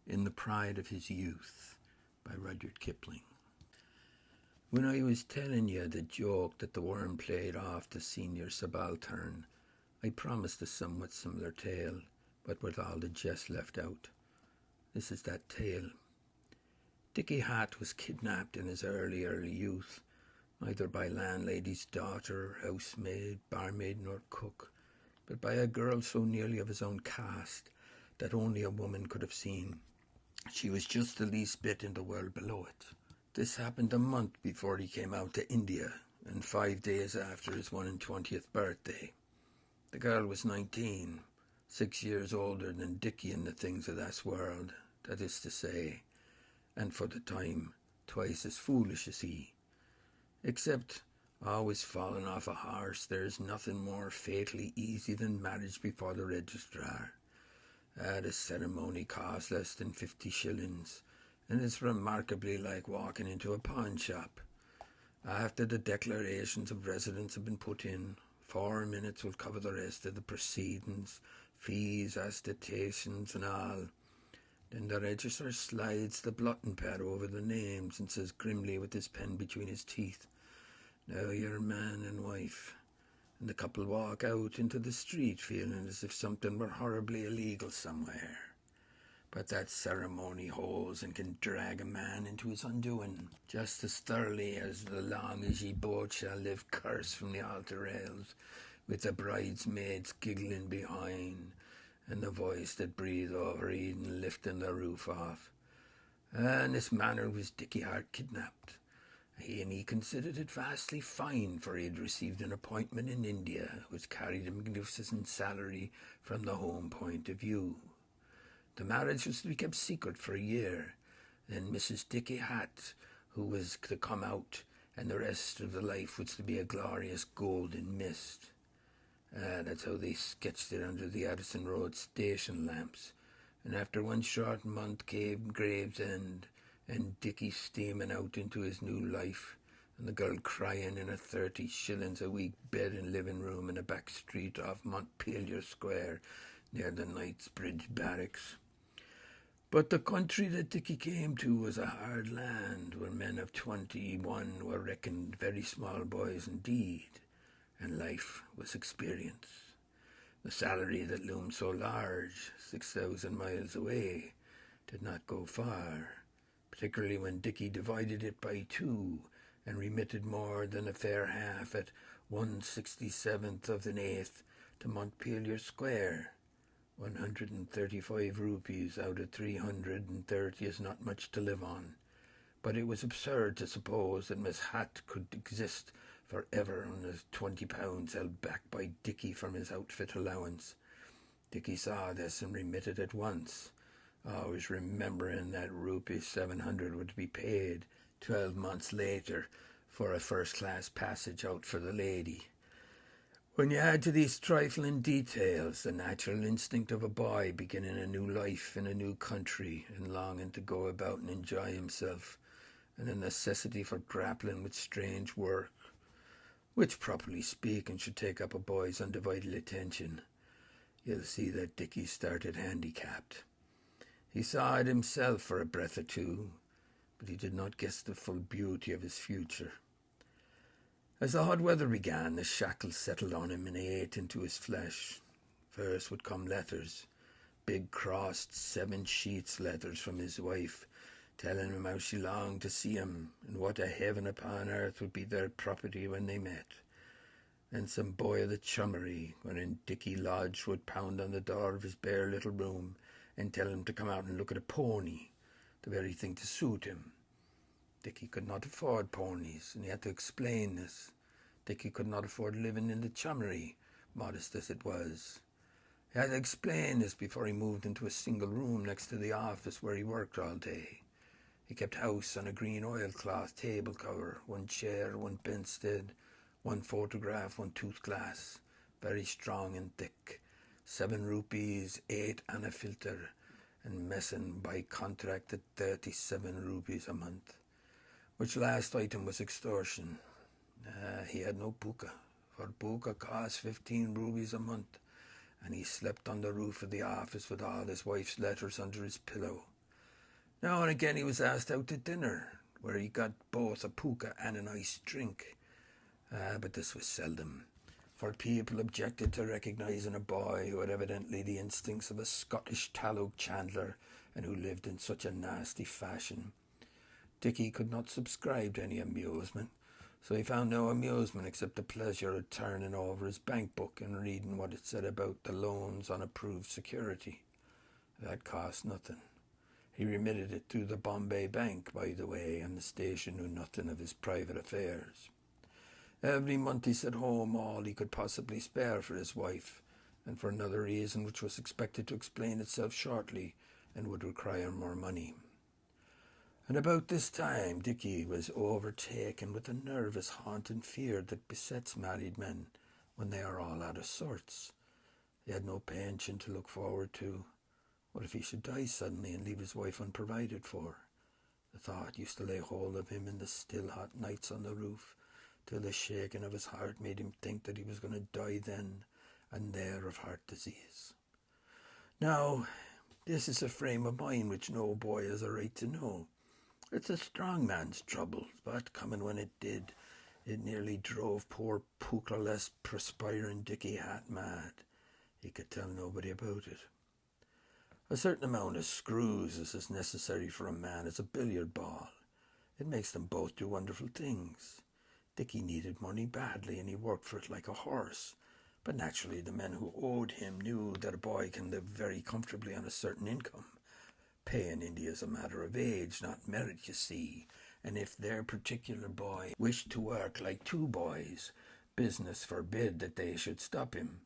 in the pride of his youth, by Rudyard Kipling. When I was telling you the joke that the worm played off the senior subaltern, I promised a somewhat similar tale, but with all the jest left out. This is that tale. Dickie Hatt was kidnapped in his early youth, neither by landlady's daughter, housemaid, barmaid, nor cook, but by a girl so nearly of his own caste that only a woman could have seen. She was just the least bit in the world below it. This happened a month before he came out to India, and 5 days after his 120th birthday. The girl was 19, 6 years older than Dickie in the things of this world, that is to say, and for the time, twice as foolish as he. Except, always falling off a horse, there's nothing more fatally easy than marriage before the registrar. The ceremony cost less than 50 shillings, and it's remarkably like walking into a pawn shop. After the declarations of residence have been put in, 4 minutes will cover the rest of the proceedings, fees, attestations, and all. Then the registrar slides the blotting pad over the names and says grimly with his pen between his teeth, "Now you're man and wife." And the couple walk out into the street feeling as if something were horribly illegal somewhere. But that ceremony holds and can drag a man into his undoing, just as thoroughly as the long as ye both shall live curse from the altar rails, with the bridesmaids giggling behind, and the voice that breathed over Eden lifting the roof off. In this manner was Dickie Hart kidnapped. He considered it vastly fine, for he had received an appointment in India, which carried a magnificent salary from the home point of view. The marriage was to be kept secret for a year. Then Mrs. Dickie Hatt, who was to come out, and the rest of the life was to be a glorious golden mist. That's how they sketched it under the Addison Road station lamps. And after one short month came Gravesend, and Dickie steaming out into his new life, and the girl crying in a 30 shillings a week bed and living room in a back street off Montpelier Square near the Knightsbridge Barracks. But the country that Dickie came to was a hard land, where men of 21 were reckoned very small boys indeed, and life was experience. The salary that loomed so large, 6,000 miles away, did not go far, particularly when Dickie divided it by 2 and remitted more than a fair half at 1/67th of an eighth to Montpelier Square. 135 rupees out of 330 is not much to live on, but it was absurd to suppose that Miss Hatt could exist for ever on the £20 held back by Dickie from his outfit allowance. Dickie saw this and remitted at once, always remembering that ₹700 would be paid 12 months later for a first-class passage out for the lady. When you add to these trifling details the natural instinct of a boy beginning a new life in a new country and longing to go about and enjoy himself, and the necessity for grappling with strange work, which, properly speaking, should take up a boy's undivided attention, you'll see that Dickie started handicapped. He saw it himself for a breath or two, but he did not guess the full beauty of his future. As the hot weather began, the shackles settled on him and ate into his flesh. First would come letters, big crossed 7 sheets letters from his wife, telling him how she longed to see him, and what a heaven upon earth would be their property when they met. Then some boy of the chummery, wherein Dickie lodged, would pound on the door of his bare little room and tell him to come out and look at a pony, the very thing to suit him. Dickie could not afford ponies, and he had to explain this. Dickie could not afford living in the chummery, modest as it was. He had to explain this before he moved into a single room next to the office where he worked all day. He kept house on a green oilcloth table cover, 1 chair, 1 bedstead, 1 photograph, 1 tooth glass, very strong and thick, 7 rupees, 8 and a filter, and messing by contract at 37 rupees a month, which last item was extortion. He had no puka, for puka cost 15 rupees a month, and he slept on the roof of the office with all his wife's letters under his pillow. Now and again he was asked out to dinner, where he got both a puka and an iced drink. But this was seldom, for people objected to recognising a boy who had evidently the instincts of a Scottish tallow chandler and who lived in such a nasty fashion. Dickie could not subscribe to any amusement, so he found no amusement except the pleasure of turning over his bank book and reading what it said about the loans on approved security. That cost nothing. He remitted it to the Bombay Bank, by the way, and the station knew nothing of his private affairs. Every month he sent home all he could possibly spare for his wife, and for another reason which was expected to explain itself shortly and would require more money. And about this time Dickie was overtaken with the nervous haunting fear that besets married men when they are all out of sorts. He had no pension to look forward to. What if he should die suddenly and leave his wife unprovided for? The thought used to lay hold of him in the still hot nights on the roof, till the shaking of his heart made him think that he was going to die then and there of heart disease. Now, this is a frame of mind which no boy has a right to know. It's a strong man's trouble, but coming when it did, it nearly drove poor puka-less perspiring Dickie Hat mad. He could tell nobody about it. A certain amount of screws is as necessary for a man as a billiard ball. It makes them both do wonderful things. Dickie needed money badly, and he worked for it like a horse. But naturally the men who owed him knew that a boy can live very comfortably on a certain income. Pay in India is a matter of age, not merit, you see, and if their particular boy wished to work like two boys, business forbid that they should stop him.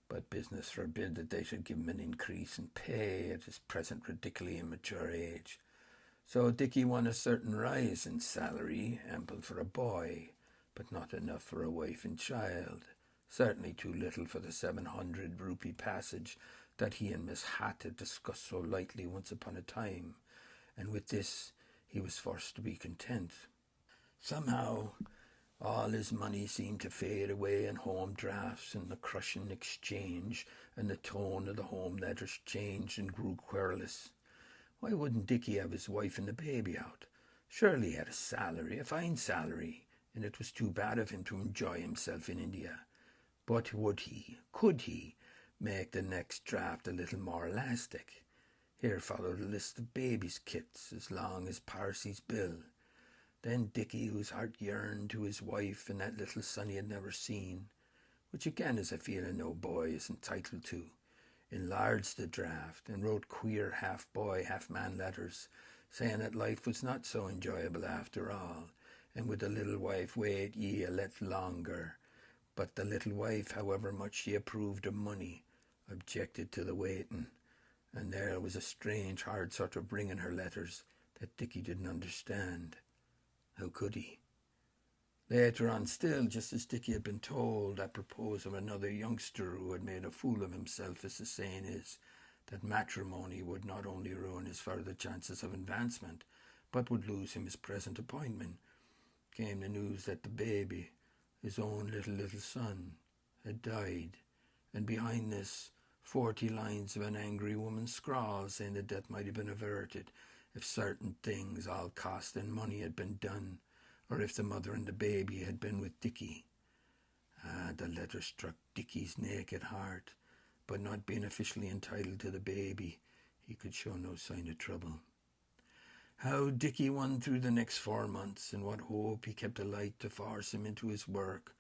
But business forbid that they should give him an increase in pay at his present ridiculously immature age. So Dickie won a certain rise in salary, ample for a boy, but not enough for a wife and child. Certainly too little for the 700 rupee passage that he and Miss Hatt had discussed so lightly once upon a time, and with this he was forced to be content. Somehow all his money seemed to fade away in home drafts and the crushing exchange, and the tone of the home letters changed and grew querulous. Why wouldn't Dickie have his wife and the baby out? Surely he had a salary, a fine salary, and it was too bad of him to enjoy himself in India. But would he, could he, make the next draft a little more elastic? Here followed a list of baby's kits as long as Parsy's bill. Then Dickie, whose heart yearned to his wife and that little son he had never seen, which again is a feeling no boy is entitled to, enlarged the draft and wrote queer half-boy, half-man letters, saying that life was not so enjoyable after all, and would the little wife wait ye a little longer. But the little wife, however much she approved of money, objected to the waiting, and there was a strange, hard sort of ring in her letters that Dickie didn't understand. How could he? Later on still, just as Dickie had been told, apropos of another youngster who had made a fool of himself, as the saying is, that matrimony would not only ruin his further chances of advancement, but would lose him his present appointment, came the news that the baby, his own little son, had died, and behind this 40 lines of an angry woman's scrawl saying that death might have been averted if certain things, all cost and money, had been done, or if the mother and the baby had been with Dickie. The letter struck Dickie's naked heart, but not being officially entitled to the baby, he could show no sign of trouble. How Dickie won through the next 4 months, and what hope he kept alight to force him into his work,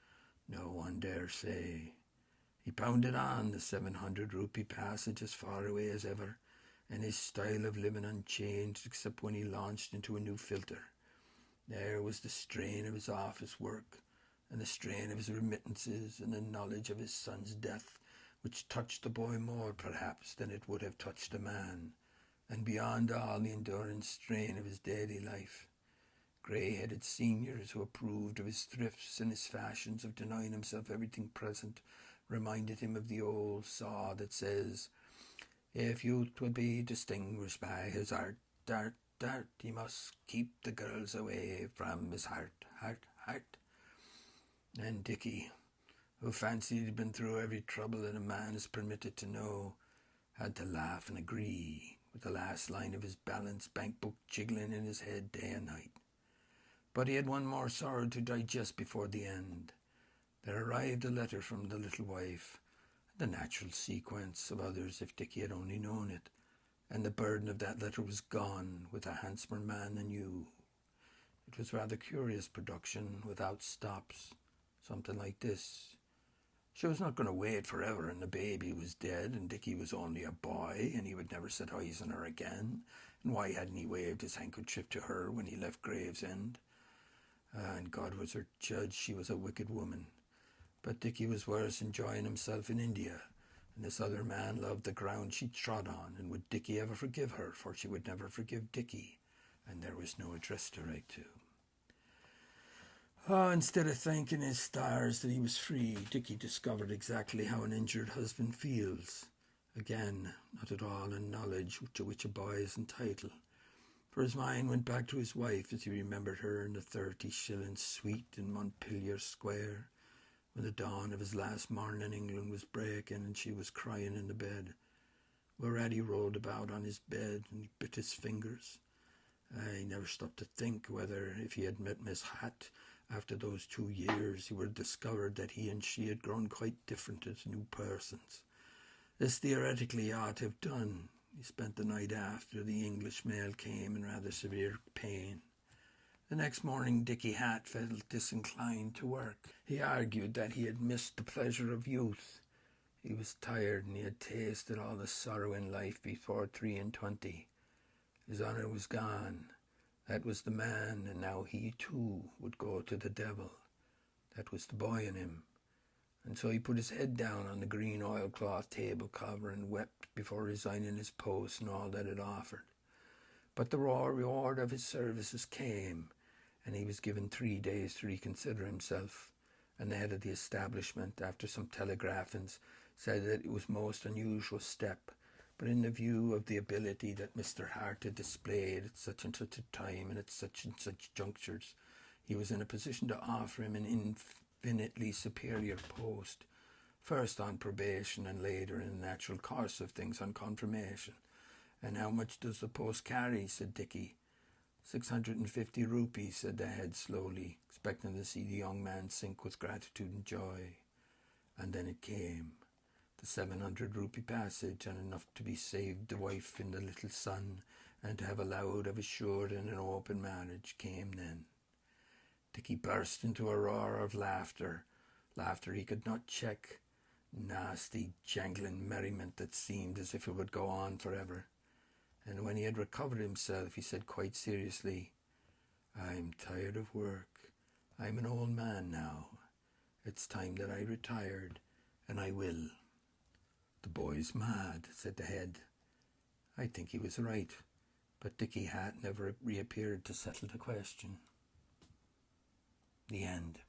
no one dare say. He pounded on, the 700 rupee passage as far away as ever, and his style of living unchanged except when he launched into a new filter. There was the strain of his office work, and the strain of his remittances, and the knowledge of his son's death, which touched the boy more, perhaps, than it would have touched a man, and beyond all the enduring strain of his daily life. Grey-headed seniors who approved of his thrifts and his fashions of denying himself everything present reminded him of the old saw that says, "If youth would be distinguished by his art, he must keep the girls away from his heart. And Dickie, who fancied he'd been through every trouble that a man is permitted to know, had to laugh and agree with the last line of his balance bank book jiggling in his head day and night. But he had one more sorrow to digest before the end. There arrived a letter from the little wife, the natural sequence of others if Dickie had only known it, and the burden of that letter was gone with a handsomer man than you. It was rather curious production, without stops, something like this. She was not going to wait forever, and the baby was dead, and Dickie was only a boy, and he would never set eyes on her again, and why hadn't he waved his handkerchief to her when he left Gravesend? And God was her judge, she was a wicked woman. But Dickie was worse, enjoying himself in India, and this other man loved the ground she trod on, and would Dickie ever forgive her, for she would never forgive Dickie, and there was no address to write to. Instead of thanking his stars that he was free, Dickie discovered exactly how an injured husband feels. Again, not at all in knowledge to which a boy is entitled, for his mind went back to his wife as he remembered her in the 30-shilling suite in Montpelier Square, when the dawn of his last morning in England was breaking and she was crying in the bed, whereat he rolled about on his bed and he bit his fingers. He never stopped to think whether, if he had met Miss Hatt after those 2 years, he would have discovered that he and she had grown quite different as new persons. This theoretically he ought to have done. He spent the night after the English mail came in rather severe pain. The next morning Dickie Hatt felt disinclined to work. He argued that he had missed the pleasure of youth. He was tired and he had tasted all the sorrow in life before 23. His honour was gone. That was the man, and now he too would go to the devil. That was the boy in him. And so he put his head down on the green oilcloth table cover and wept before resigning his post and all that it offered. But the raw reward of his services came, and he was given 3 days to reconsider himself, and the head of the establishment, after some telegraphings, said that it was a most unusual step, but in the view of the ability that Mr. Hart had displayed at such and such a time and at such and such junctures, he was in a position to offer him an infinitely superior post, first on probation and later in the natural course of things on confirmation. And how much does the post carry? Said Dickie. 650 rupees, said the head slowly, expecting to see the young man sink with gratitude and joy. And then it came. The 700 rupee passage, and enough to be saved the wife and the little son, and to have allowed of assured and an open marriage, came then. Dickie burst into a roar of laughter he could not check, nasty, jangling merriment that seemed as if it would go on forever. And when he had recovered himself, he said quite seriously, "I'm tired of work. I'm an old man now. It's time that I retired, and I will." "The boy's mad," said the head. I think he was right, but Dickie Hatt never reappeared to settle the question. The end.